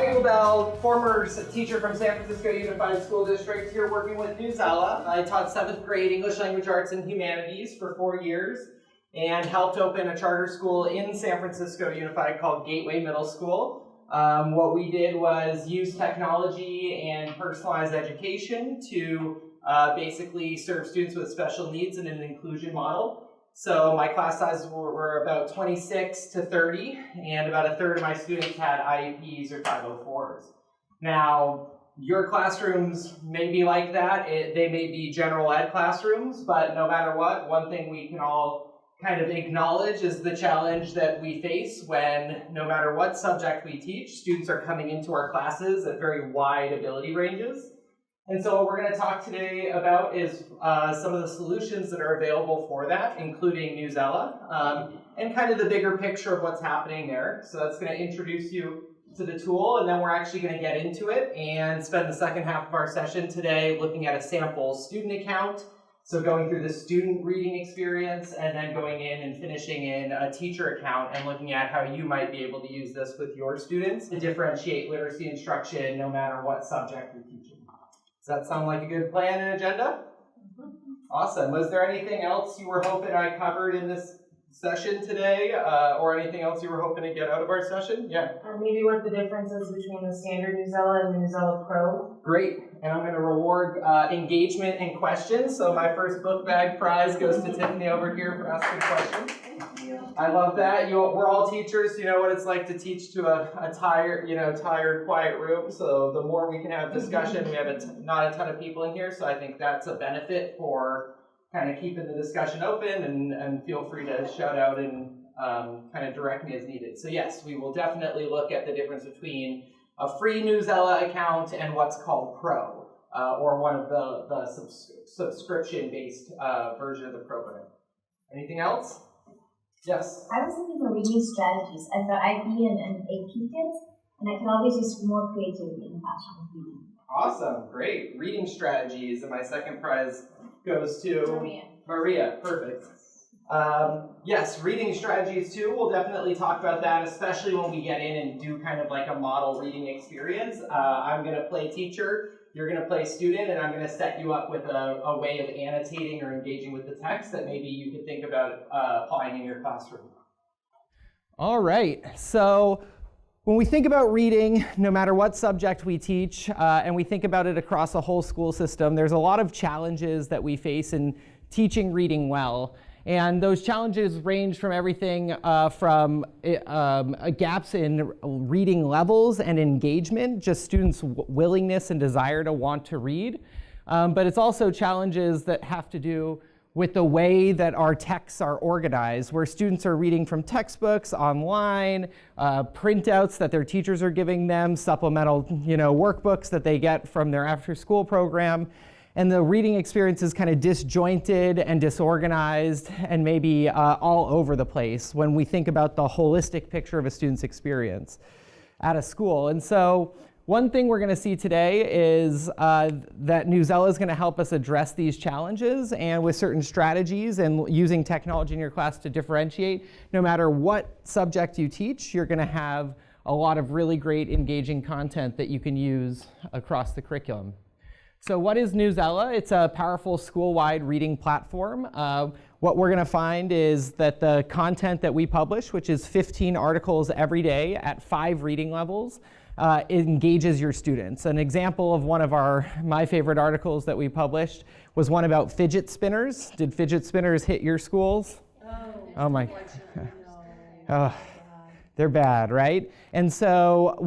Michael Bell, former teacher from San Francisco Unified School District, here working with Newsela. I taught 7th grade English Language Arts and Humanities for 4 years and helped open a charter school in San Francisco Unified called Gateway Middle School. What we did was use technology and personalized education to basically serve students with special needs in an inclusion model. So my class sizes were about 26 to 30, and about a third of my students had IEPs or 504s. Now, your classrooms may be like that. They may be general ed classrooms, but no matter what, one thing we can all kind of acknowledge is the challenge that we face when, no matter what subject we teach, students are coming into our classes at very wide ability ranges. And so what we're going to talk today about is some of the solutions that are available for that, including Newsela, and kind of the bigger picture of what's happening there. So that's going to introduce you to the tool, and then we're actually going to get into it and spend the second half of our session today looking at a sample student account. So going through the student reading experience, and then going in and finishing in a teacher account and looking at how you might be able to use this with your students to differentiate literacy instruction no matter what subject you're teaching. Does that sound like a good plan and agenda? Awesome. Was there anything else you were hoping I covered in this session today, or anything else you were hoping to get out of our session? Yeah. Or maybe what the difference is between the standard Newsela and the Newsela Pro. Great. And I'm going to reward engagement and questions. So my first book bag prize goes to Tiffany over here for asking questions. Thank you. I love that. We're all teachers. You know what it's like to teach to a tired, quiet room. So the more we can have discussion, we have not a ton of people in here. So I think that's a benefit for kind of keeping the discussion open, and feel free to shout out and kind of direct me as needed. So yes, we will definitely look at the difference between a free Newsela account and what's called Pro, or one of the subscription-based version of the program. Anything else? Yes? I was thinking for reading strategies. I've got IB and AP kids, and I can always use more creativity in the classroom reading. Awesome, great. Reading strategies, and my second prize goes to Maria. Perfect. Yes, reading strategies too. We'll definitely talk about that, especially when we get in and do kind of like a model reading experience. I'm going to play teacher, you're going to play student, and I'm going to set you up with a way of annotating or engaging with the text that maybe you could think about applying in your classroom. All right, so when we think about reading, no matter what subject we teach, and we think about it across a whole school system, there's a lot of challenges that we face in teaching reading well. And those challenges range from everything from gaps in reading levels and engagement, just students' willingness and desire to want to read. But it's also challenges that have to do with the way that our texts are organized, where students are reading from textbooks, online, printouts that their teachers are giving them, supplemental workbooks that they get from their after-school program. And the reading experience is kind of disjointed and disorganized and maybe all over the place when we think about the holistic picture of a student's experience at a school. And so one thing we're going to see today is that Newsela is going to help us address these challenges, and with certain strategies and using technology in your class to differentiate. No matter what subject you teach, you're going to have a lot of really great engaging content that you can use across the curriculum. So what is Newsela? It's a powerful school-wide reading platform. What we're going to find is that the content that we publish, which is 15 articles every day at 5 reading levels, engages your students. An example of one of my favorite articles that we published was one about fidget spinners. Did fidget spinners hit your schools? Oh my. Oh. They're bad, right? And so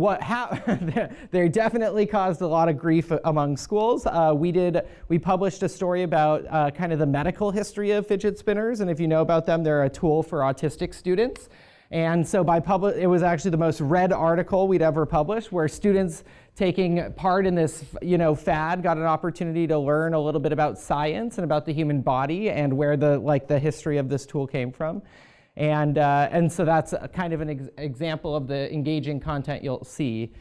they definitely caused a lot of grief among schools. We published a story about kind of the medical history of fidget spinners, and if you know about them, they're a tool for autistic students. And so it was actually the most read article we'd ever published, where students taking part in this fad got an opportunity to learn a little bit about science and about the human body and where the history of this tool came from. And so that's kind of an example of the engaging content you'll see.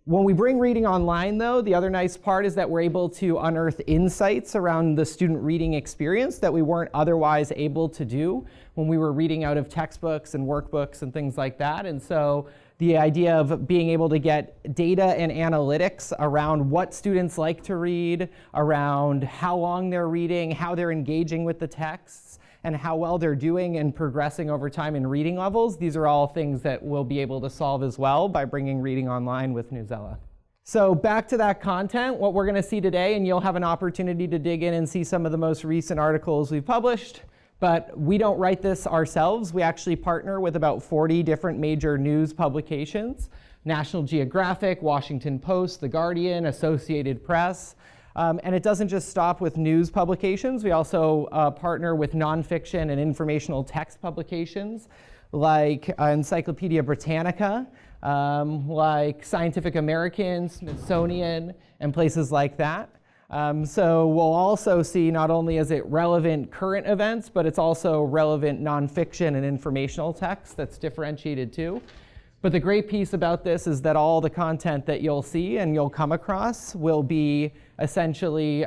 When we bring reading online, though, the other nice part is that we're able to unearth insights around the student reading experience that we weren't otherwise able to do when we were reading out of textbooks and workbooks and things like that. And so the idea of being able to get data and analytics around what students like to read, around how long they're reading, how they're engaging with the texts, and how well they're doing and progressing over time in reading levels. These are all things that we'll be able to solve as well by bringing reading online with Newsela. So back to that content, what we're going to see today, and you'll have an opportunity to dig in and see some of the most recent articles we've published. But we don't write this ourselves. We actually partner with about 40 different major news publications: National Geographic, Washington Post, The Guardian, Associated Press. And it doesn't just stop with news publications. We also partner with nonfiction and informational text publications like Encyclopedia Britannica, like Scientific American, Smithsonian, and places like that. So we'll also see not only is it relevant current events, but it's also relevant nonfiction and informational text that's differentiated too. But the great piece about this is that all the content that you'll see and you'll come across will be essentially,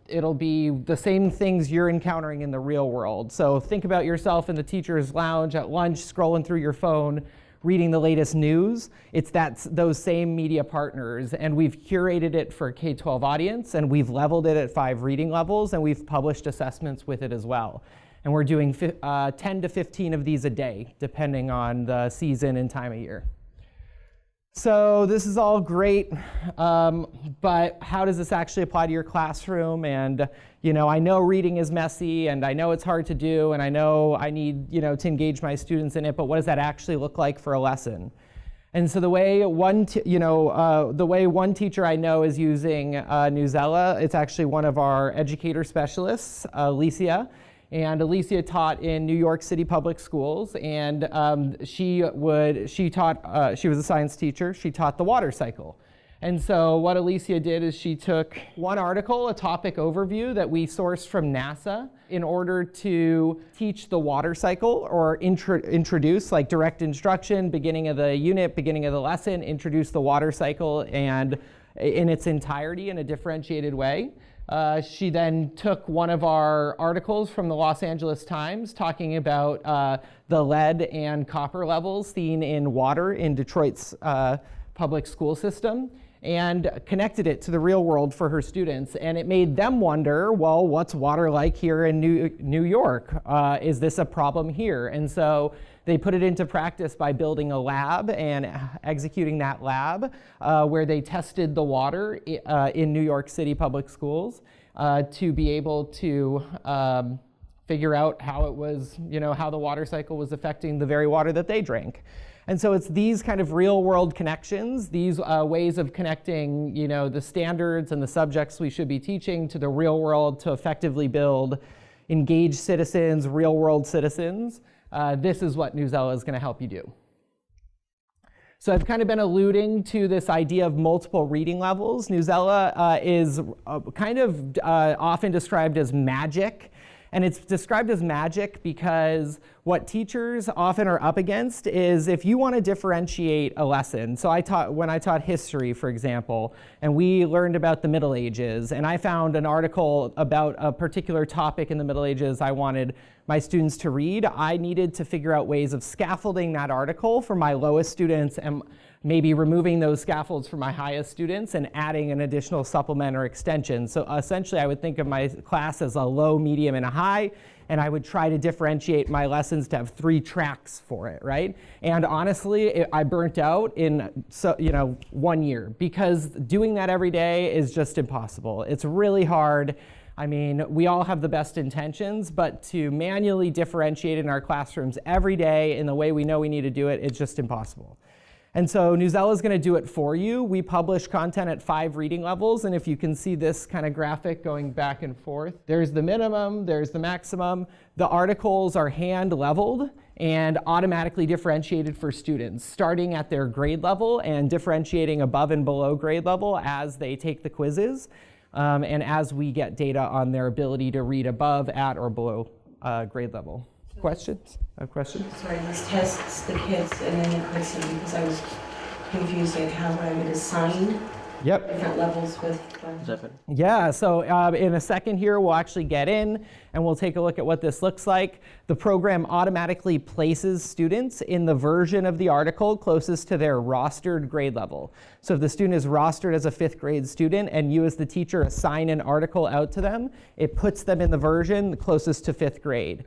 it'll be the same things you're encountering in the real world. So think about yourself in the teacher's lounge at lunch, scrolling through your phone, reading the latest news. It's those same media partners, and we've curated it for a K-12 audience, and we've leveled it at 5 reading levels, and we've published assessments with it as well. And we're doing 10 to 15 of these a day, depending on the season and time of year. So this is all great, but how does this actually apply to your classroom? And I know reading is messy, and I know it's hard to do, and I know I need to engage my students in it, but what does that actually look like for a lesson? And so the way one teacher I know is using Newsela, it's actually one of our educator specialists, Alicia. And Alicia taught in New York City public schools, and she was a science teacher. She taught the water cycle. And so what Alicia did is she took one article, a topic overview that we sourced from NASA, in order to teach the water cycle, or introduce, like direct instruction, beginning of the unit, beginning of the lesson, introduce the water cycle and in its entirety in a differentiated way. She then took one of our articles from the Los Angeles Times talking about the lead and copper levels seen in water in Detroit's public school system, and connected it to the real world for her students. And it made them wonder, well, what's water like here in New York? Is this a problem here? And so they put it into practice by building a lab and executing that lab where they tested the water in New York City public schools to be able to figure out how it was, how the water cycle was affecting the very water that they drank. And so it's these kind of real world connections, these ways of connecting, the standards and the subjects we should be teaching to the real world to effectively build engaged citizens, real world citizens. This is what Newsela is going to help you do. So I've kind of been alluding to this idea of multiple reading levels. Newsela is kind of often described as magic. And it's described as magic because what teachers often are up against is if you want to differentiate a lesson. So when I taught history, for example, and we learned about the Middle Ages, and I found an article about a particular topic in the Middle Ages I wanted my students to read, I needed to figure out ways of scaffolding that article for my lowest students and maybe removing those scaffolds for my highest students and adding an additional supplement or extension. So essentially I would think of my class as a low, medium, and a high, and I would try to differentiate my lessons to have 3 tracks for it, right? And honestly, I burnt out in 1 year because doing that every day is just impossible. It's really hard. I mean, we all have the best intentions, but to manually differentiate in our classrooms every day in the way we know we need to do it, it's just impossible. And so Newsela is going to do it for you. We publish content at 5 reading levels, and if you can see this kind of graphic going back and forth, there's the minimum, there's the maximum. The articles are hand leveled and automatically differentiated for students, starting at their grade level and differentiating above and below grade level as they take the quizzes, and as we get data on their ability to read above, at, or below grade level. Questions? I have questions? Sorry, this tests the kids and then it puts them, because I was confused at how I would assign Yep. different levels with. Yeah, so in a second here, we'll actually get in and we'll take a look at what this looks like. The program automatically places students in the version of the article closest to their rostered grade level. So if the student is rostered as a 5th grade student and you as the teacher assign an article out to them, it puts them in the version closest to 5th grade.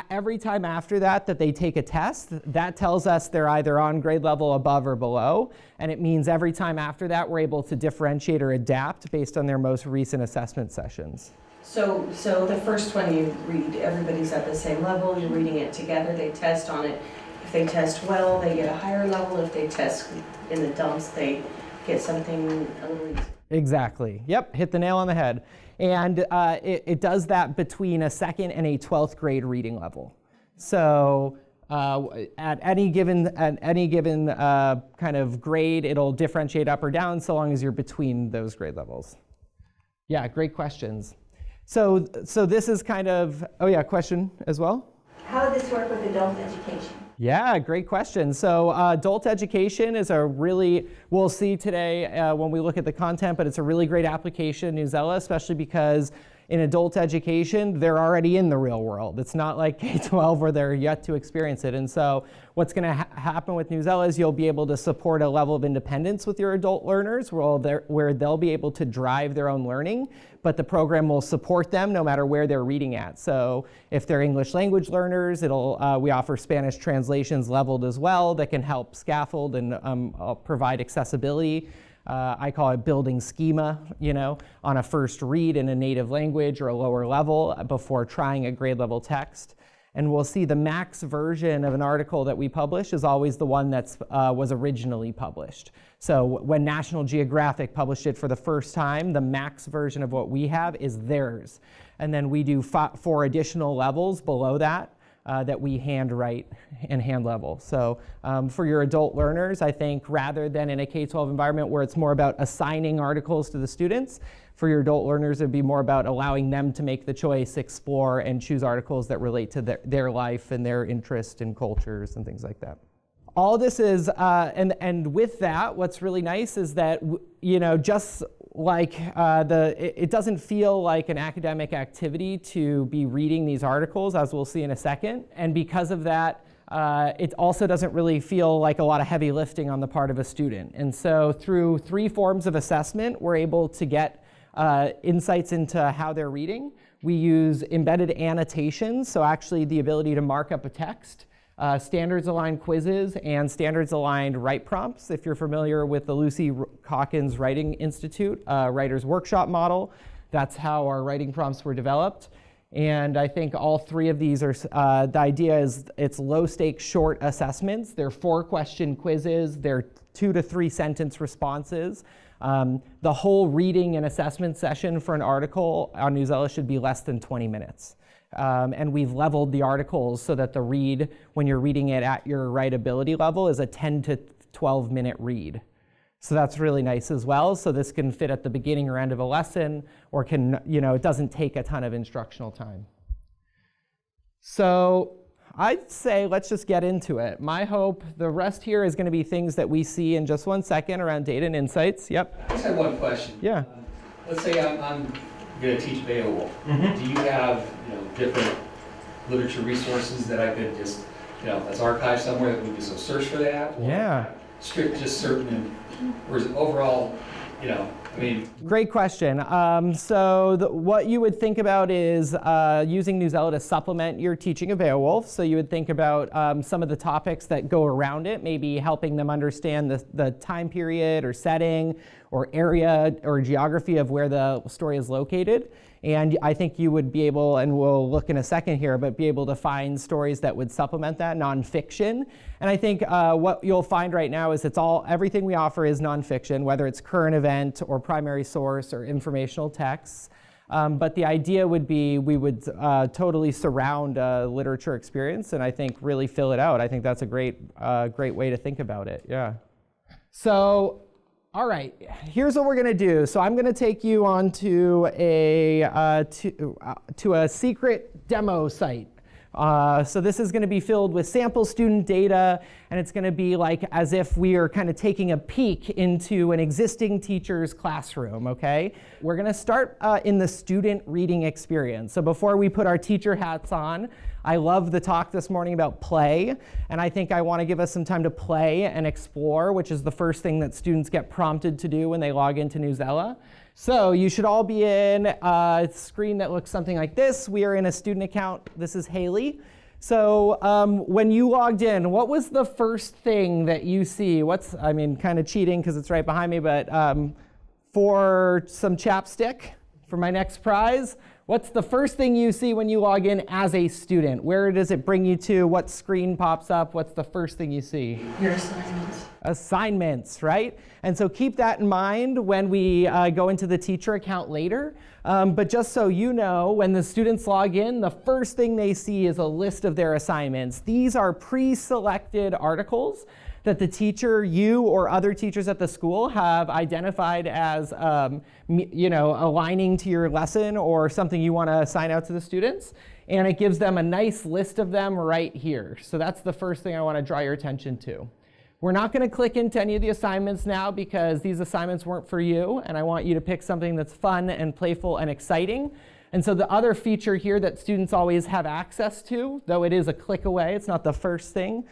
Every time after that they take a test, that tells us they're either on grade level above or below, and it means every time after that we're able to differentiate or adapt based on their most recent assessment sessions. So the first one you read, everybody's at the same level, you're reading it together, they test on it. If they test well, they get a higher level. If they test in the dumps, they get something a little easier. Exactly. Yep, hit the nail on the head. And it does that between a 2nd and a 12th grade reading level. So at any given kind of grade, it'll differentiate up or down so long as you're between those grade levels. Yeah, great questions. So this is kind of, oh yeah, question as well? How would this work with adult education? Yeah, great question. So adult education is a really, we'll see today when we look at the content, but it's a really great application in Newsela, especially because in adult education, they're already in the real world. It's not like K-12 where they're yet to experience it. And so what's going to happen with Newsela is you'll be able to support a level of independence with your adult learners where they'll be able to drive their own learning, but the program will support them no matter where they're reading at. So if they're English language learners, we offer Spanish translations leveled as well that can help scaffold and provide accessibility. I call it building schema, on a first read in a native language or a lower level before trying a grade level text. And we'll see the max version of an article that we publish is always the one that was originally published. So when National Geographic published it for the first time, the max version of what we have is theirs. And then we do 4 additional levels below that. That we hand write and hand level. So for your adult learners, I think rather than in a K-12 environment where it's more about assigning articles to the students, for your adult learners it'd be more about allowing them to make the choice, explore, and choose articles that relate to their life and their interest and cultures and things like that. All this is, and with that, what's really nice is that, just like it doesn't feel like an academic activity to be reading these articles, as we'll see in a second. And because of that, it also doesn't really feel like a lot of heavy lifting on the part of a student. And so through 3 forms of assessment, we're able to get insights into how they're reading. We use embedded annotations, so actually the ability to mark up a text. Standards-aligned quizzes and standards-aligned write prompts. If you're familiar with the Lucy Calkins Writing Institute Writer's Workshop model, that's how our writing prompts were developed. And I think all 3 of these are, the idea is it's low-stakes short assessments. They're 4-question quizzes. They're 2 to 3 sentence responses. The whole reading and assessment session for an article on Newsela should be less than 20 minutes. And we've leveled the articles so that the read, when you're reading it at your writability level, is a 10 to 12 minute read. So that's really nice as well. So this can fit at the beginning or end of a lesson, or can, it doesn't take a ton of instructional time. So I'd say let's just get into it. My hope, the rest here is going to be things that we see in just 1 second around data and insights. Yep. I just have one question. Yeah. Let's say I'm going to teach Beowulf. Do you have different literature resources that I could just that's archived somewhere that we can just search for that? Or Yeah. Strict just certain, or is it overall, Great question. What you would think about is using Newsela to supplement your teaching of Beowulf. So you would think about some of the topics that go around it, maybe helping them understand the time period or setting or area or geography of where the story is located. And I think you would be able, and we'll look in a second here, but be able to find stories that would supplement that, nonfiction. And I think what you'll find right now is everything we offer is nonfiction, whether it's current event or primary source or informational texts. But the idea would be we would totally surround a literature experience and I think really fill it out. I think that's a great way to think about it, yeah. So, all right, here's what we're going to do. So I'm going to take you on to a secret demo site So this is going to be filled with sample student data, and it's going to be like as if we are kind of taking a peek into an existing teacher's classroom, okay? We're going to start in the student reading experience. So before we put our teacher hats on, I love the talk this morning about play, and I think I want to give us some time to play and explore, which is the first thing that students get prompted to do when they log into Newsela. So you should all be in a screen that looks something like this. We are in a student account. This is Haley. So when you logged in, what was the first thing that you see? I mean, kind of cheating because it's right behind me, but for some chapstick for my next prize, what's the first thing you see when you log in as a student? Where does it bring you to? What screen pops up? What's the first thing you see? Your assignments. Assignments, right? And so keep that in mind when we go into the teacher account later. But just so you know, when the students log in, the first thing they see is a list of their assignments. These are pre-selected articles that the teacher, you or other teachers at the school have identified as aligning to your lesson or something you want to assign out to the students. And it gives them a nice list of them right here. So that's the first thing I want to draw your attention to. We're not going to click into any of the assignments now because these assignments weren't for you, and I want you to pick something that's fun and playful and exciting. And so the other feature here that students always have access to, though it is a click away, it's not the first thing,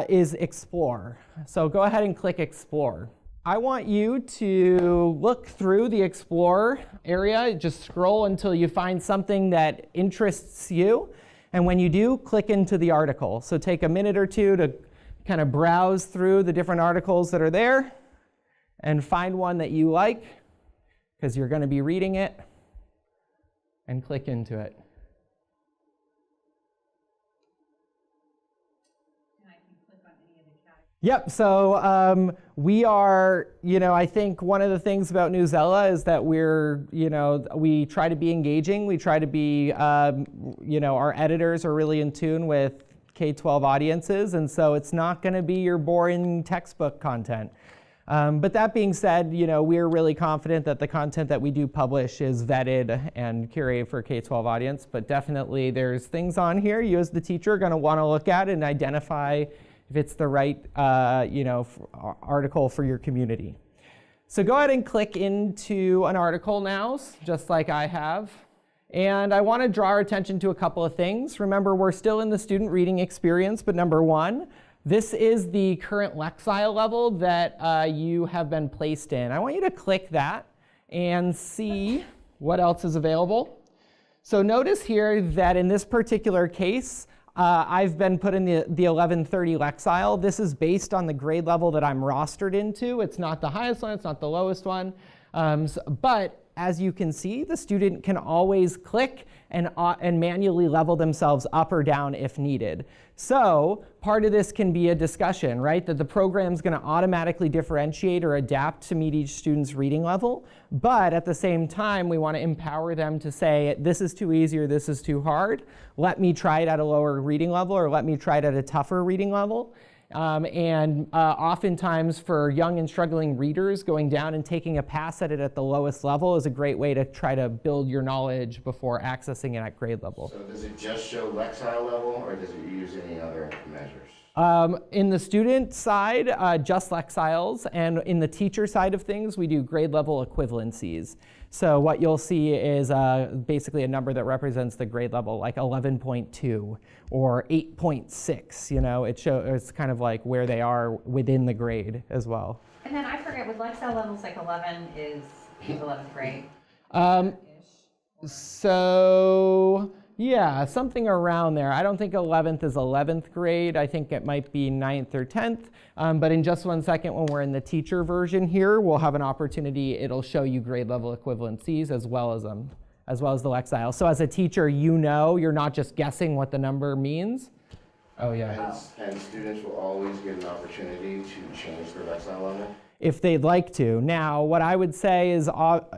is Explore. So go ahead and click Explore. I want you to look through the Explore area, just scroll until you find something that interests you. And when you do, click into the article. So take a minute or two to kind of browse through the different articles that are there and find one that you like because you're going to be reading it, and click into it. Yep, so we are, I think one of the things about Newsela is that we try to be engaging. We try to be, our editors are really in tune with K-12 audiences, and so it's not going to be your boring textbook content. But that being said, we're really confident that the content that we do publish is vetted and curated for a K-12 audience, but definitely there's things on here you as the teacher are going to want to look at and identify if it's the right article for your community. So go ahead and click into an article now, just like I have. And I want to draw our attention to a couple of things. Remember, we're still in the student reading experience, but number one, this is the current Lexile level that you have been placed in. I want you to click that and see what else is available. So notice here that in this particular case, I've been put in the 1130 Lexile. This is based on the grade level that I'm rostered into. It's not the highest one, it's not the lowest one. But as you can see, the student can always click and manually level themselves up or down if needed. So part of this can be a discussion, right? That the program's going to automatically differentiate or adapt to meet each student's reading level. But at the same time, we want to empower them to say, this is too easy or this is too hard. Let me try it at a lower reading level or let me try it at a tougher reading level. Oftentimes for young and struggling readers, going down and taking a pass at it at the lowest level is a great way to try to build your knowledge before accessing it at grade level. So does it just show Lexile level, or does it use any other measures? In the student side, just Lexiles, and in the teacher side of things, we do grade level equivalencies. So what you'll see is basically a number that represents the grade level, like 11.2 or 8.6. It's kind of like where they are within the grade as well. And then I forget, with Lexile levels, like 11 is 11th grade. So yeah, something around there. I don't think 11th is 11th grade. I think it might be 9th or 10th. But in just 1 second, when we're in the teacher version here, we'll have an opportunity. It'll show you grade level equivalencies as well as the Lexile. So as a teacher, you're not just guessing what the number means. Oh yeah. And students will always get an opportunity to change their Lexile level? If they'd like to. Now, what I would say is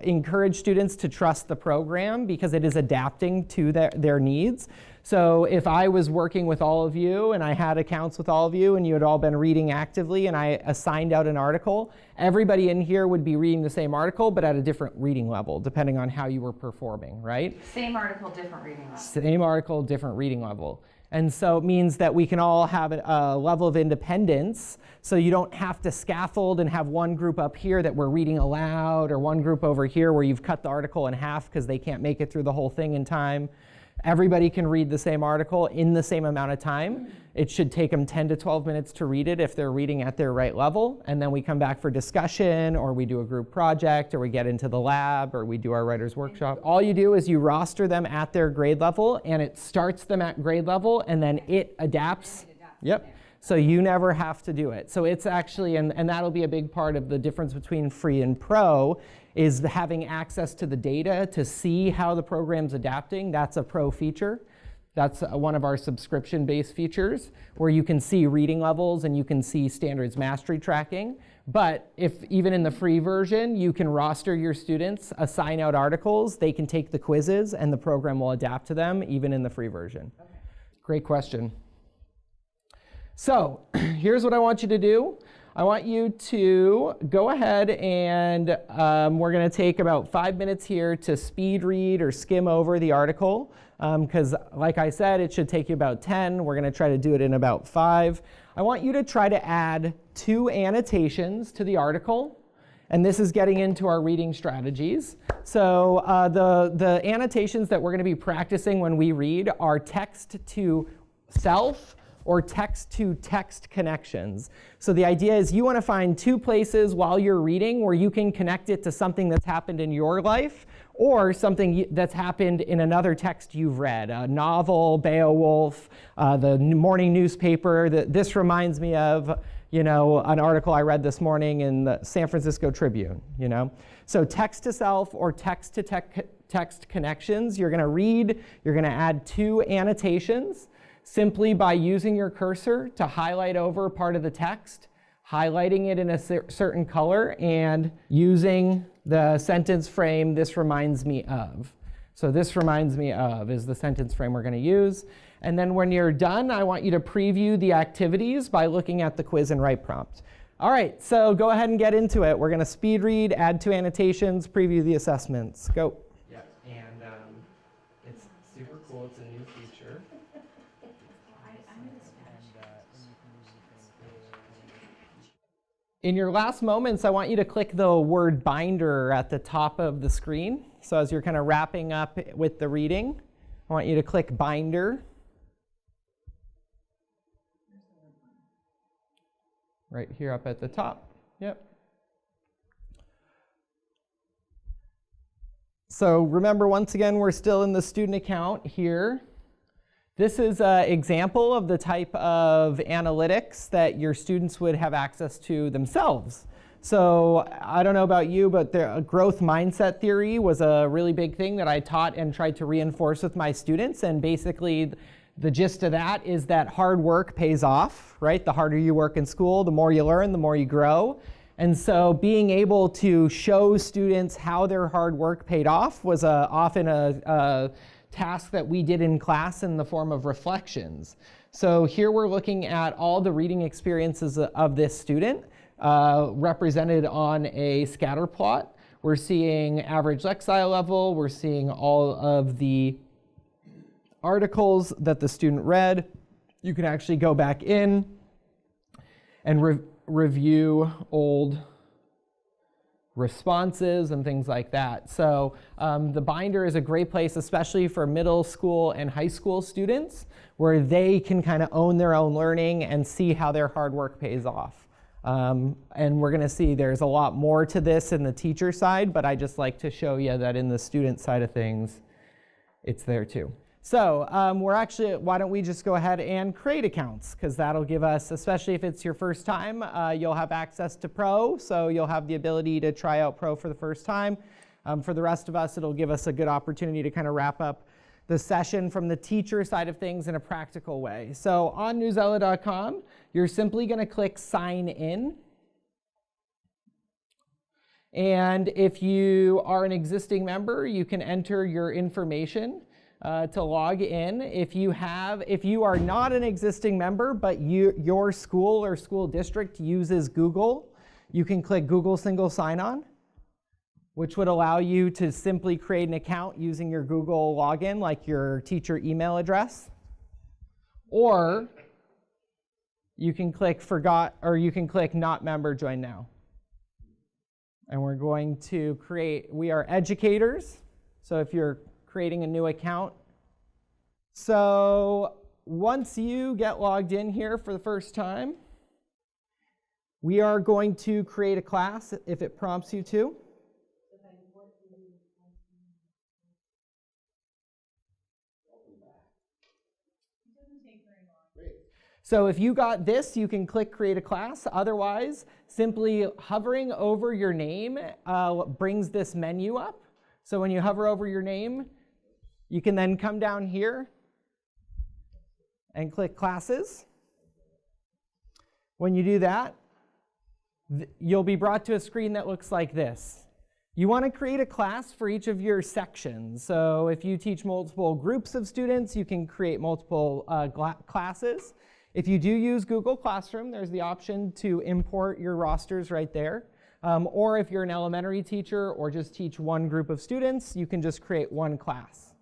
encourage students to trust the program because it is adapting to their needs. So if I was working with all of you and I had accounts with all of you and you had all been reading actively and I assigned out an article, everybody in here would be reading the same article but at a different reading level depending on how you were performing, right? Same article, different reading level. Same article, different reading level. And so it means that we can all have a level of independence, so you don't have to scaffold and have one group up here that we're reading aloud, or one group over here where you've cut the article in half because they can't make it through the whole thing in time. Everybody can read the same article in the same amount of time. It should take them 10 to 12 minutes to read it if they're reading at their right level. And then we come back for discussion, or we do a group project, or we get into the lab, or we do our writer's workshop. All you do is you roster them at their grade level, and it starts them at grade level, and then it adapts. Yep. So you never have to do it. So it's actually, and that'll be a big part of the difference between free and pro, is having access to the data to see how the program's adapting. That's a pro feature. That's one of our subscription-based features, where you can see reading levels and you can see standards mastery tracking. But if even in the free version, you can roster your students, assign out articles, they can take the quizzes, and the program will adapt to them even in the free version. Okay. Great question. So here's what I want you to do. I want you to go ahead and we're going to take about 5 minutes here to speed read or skim over the article, because like I said, it should take you about 10. We're going to try to do it in about 5. I want you to try to add 2 annotations to the article. And this is getting into our reading strategies. So the annotations that we're going to be practicing when we read are text to self or text-to-text connections. So the idea is you want to find 2 places while you're reading where you can connect it to something that's happened in your life, or something that's happened in another text you've read, a novel, Beowulf, the morning newspaper. This reminds me of, an article I read this morning in the San Francisco Tribune, So text-to-self or text-to-text connections, you're going to read, you're going to add 2 annotations, simply by using your cursor to highlight over part of the text, highlighting it in a certain color, and using the sentence frame, "this reminds me of." So "this reminds me of" is the sentence frame we're going to use. And then when you're done, I want you to preview the activities by looking at the quiz and write prompt. All right, so go ahead and get into it. We're going to speed read, add 2 annotations, preview the assessments. Go. Yeah, and it's super cool. It's a new feature. In your last moments, I want you to click the word binder at the top of the screen. So as you're kind of wrapping up with the reading, I want you to click binder. Right here up at the top. Yep. So remember, once again, we're still in the student account here. This is an example of the type of analytics that your students would have access to themselves. So I don't know about you, but the growth mindset theory was a really big thing that I taught and tried to reinforce with my students. And basically, the gist of that is that hard work pays off, right? The harder you work in school, the more you learn, the more you grow. And so being able to show students how their hard work paid off was often a task that we did in class in the form of reflections. So here we're looking at all the reading experiences of this student represented on a scatter plot. We're seeing average Lexile level. We're seeing all of the articles that the student read. You can actually go back in and review old responses and things like that. So the binder is a great place, especially for middle school and high school students, where they can kind of own their own learning and see how their hard work pays off. And we're going to see there's a lot more to this in the teacher side, but I just like to show you that in the student side of things, it's there too. So why don't we just go ahead and create accounts, because that'll give us, especially if it's your first time, you'll have access to Pro, so you'll have the ability to try out Pro for the first time. For the rest of us, it'll give us a good opportunity to kind of wrap up the session from the teacher side of things in a practical way. So on newsela.com, you're simply going to click Sign In. And if you are an existing member, you can enter your information to log in. If you are not an existing member, but your school or school district uses Google, you can click Google Single Sign-On, which would allow you to simply create an account using your Google login, like your teacher email address. or you can click forgot, or you can click not member, join now. And we're going to create, we are educators, so if you're creating a new account. So once you get logged in here for the first time, we are going to create a class if it prompts you to. So if you got this, you can click create a class. Otherwise, simply hovering over your name brings this menu up. So when you hover over your name, you can then come down here and click classes. When you do that, you'll be brought to a screen that looks like this. You want to create a class for each of your sections. So if you teach multiple groups of students, you can create multiple classes. If you do use Google Classroom, there's the option to import your rosters right there. Or if you're an elementary teacher or just teach one group of students, you can just create one class.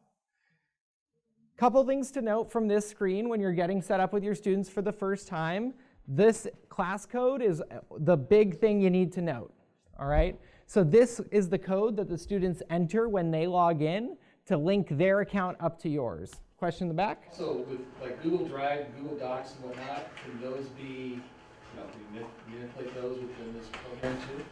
Couple things to note from this screen when you're getting set up with your students for the first time. This class code is the big thing you need to note, all right? So this is the code that the students enter when they log in to link their account up to yours. Question in the back? So with like Google Drive, Google Docs and whatnot, can those be, can you manipulate those within this program too?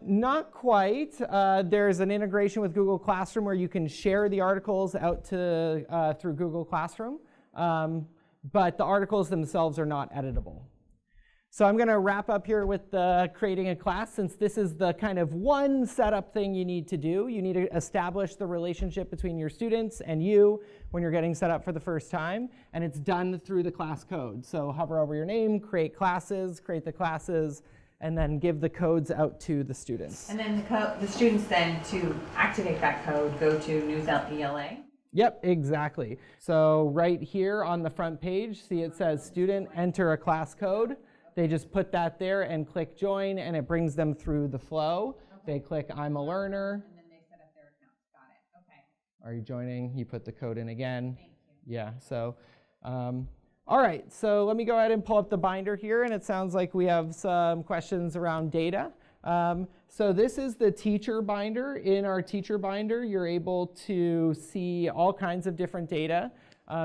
Not quite. There's an integration with Google Classroom where you can share the articles out to through Google Classroom, but the articles themselves are not editable. So I'm going to wrap up here with creating a class, since this is the kind of one setup thing you need to do. You need to establish the relationship between your students and you when you're getting set up for the first time, and it's done through the class code. So hover over your name, create the classes, and then give the codes out to the students. And then the students then, to activate that code, go to Newsela ELA. Yep, exactly. So right here on the front page, see it says student, enter a class code. They just put that there and click join, and it brings them through the flow. Okay. They click I'm a learner. And then they set up their account. Got it. Okay. Are you joining? You put the code in again. Thank you. Yeah, so all right, so let me go ahead and pull up the binder here, and it sounds like we have some questions around data. So this is the teacher binder. In our teacher binder, you're able to see all kinds of different data.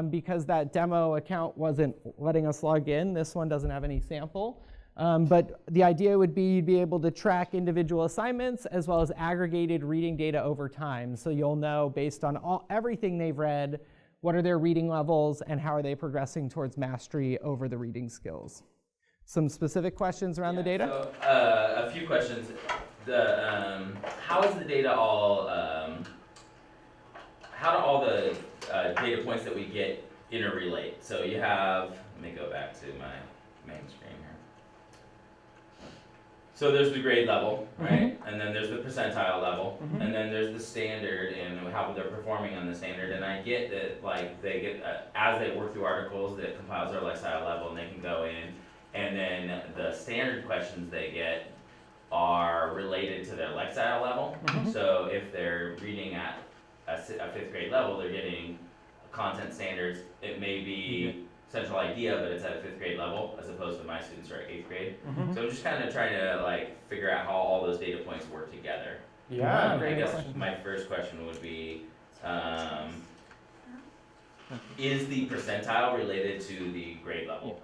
Because that demo account wasn't letting us log in, this one doesn't have any sample. But the idea would be you'd be able to track individual assignments as well as aggregated reading data over time. So you'll know based on everything they've read, what are their reading levels and how are they progressing towards mastery over the reading skills. Some specific questions around the data? So a few questions. How is the data all, how do all the data points that we get interrelate? So you have, let me go back to my main screen here. So there's the grade level, right? And then there's the percentile level, and then there's the standard and how they're performing on the standard. And I get that, like, they get, as they work through articles, that compiles their lifestyle level and they can go in. And then the standard questions they get are related to their lifestyle level. So if they're reading at a 5th grade level, they're getting content standards. It may be central idea, but it's at a 5th grade level, as opposed to my students are at 8th grade. So I'm just kind of trying to like figure out how all those data points work together. Yeah, I guess my first question would be, is the percentile related to the grade level?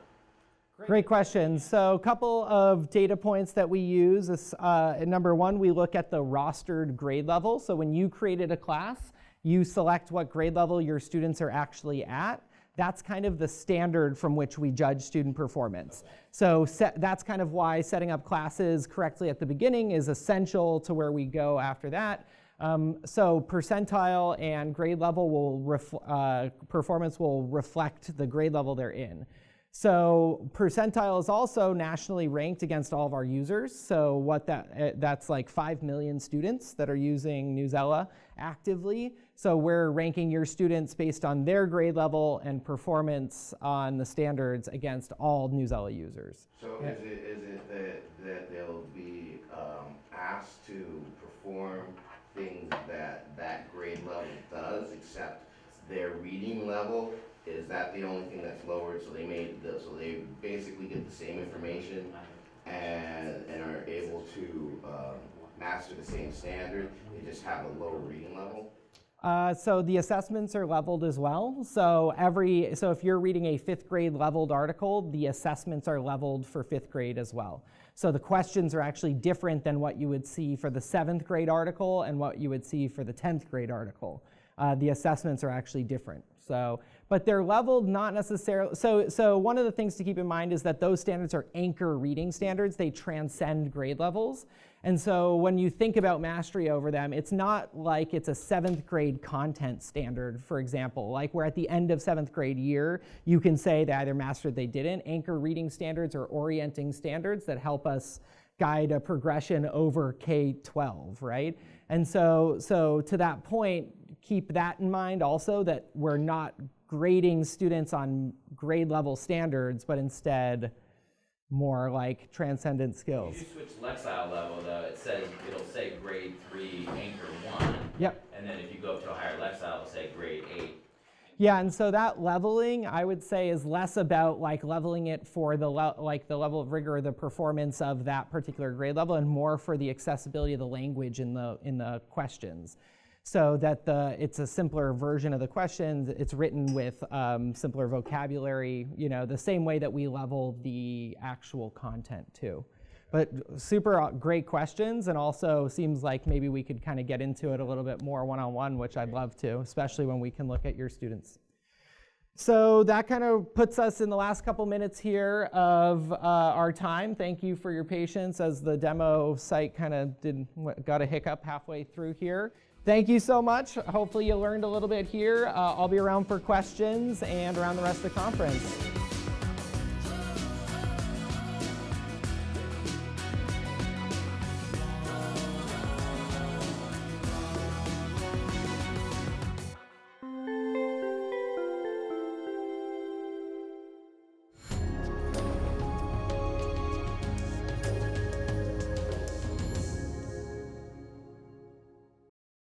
Great question. So a couple of data points that we use is, number one, we look at the rostered grade level. So when you created a class, you select what grade level your students are actually at. That's kind of the standard from which we judge student performance. So that's kind of why setting up classes correctly at the beginning is essential to where we go after that. So percentile and grade level will performance will reflect the grade level they're in. So percentile is also nationally ranked against all of our users. So what that's like 5 million students that are using Newsela actively. So we're ranking your students based on their grade level and performance on the standards against all Newsela users. So is it that they'll be asked to perform things that grade level does, except their reading level is that the only thing that's lowered? So so they basically get the same information and are able to master the same standard. They just have a lower reading level. So the assessments are leveled as well. So if you're reading a 5th grade leveled article, the assessments are leveled for 5th grade as well. So the questions are actually different than what you would see for the 7th grade article and what you would see for the 10th grade article. The assessments are actually different. So, but they're leveled not necessarily, so one of the things to keep in mind is that those standards are anchor reading standards. They transcend grade levels. And so when you think about mastery over them, it's not like it's a 7th grade content standard, for example, like where at the end of 7th grade year, you can say they either mastered, they didn't. Anchor reading standards are orienting standards that help us guide a progression over K-12, right? And so to that point, keep that in mind also, that we're not grading students on grade level standards, but instead more like transcendent skills. If you switch Lexile level though, it'll say grade 3 anchor 1. Yep. And then if you go up to a higher Lexile, it'll say grade 8. Yeah, and so that leveling, I would say, is less about like leveling it for the level of rigor or the performance of that particular grade level, and more for the accessibility of the language in the questions. So that it's a simpler version of the questions. It's written with simpler vocabulary, the same way that we level the actual content too. But super great questions, and also seems like maybe we could kind of get into it a little bit more one-on-one, which I'd love to, especially when we can look at your students. So that kind of puts us in the last couple minutes here of our time. Thank you for your patience as the demo site kind of got a hiccup halfway through here. Thank you so much. Hopefully you learned a little bit here. I'll be around for questions and around the rest of the conference.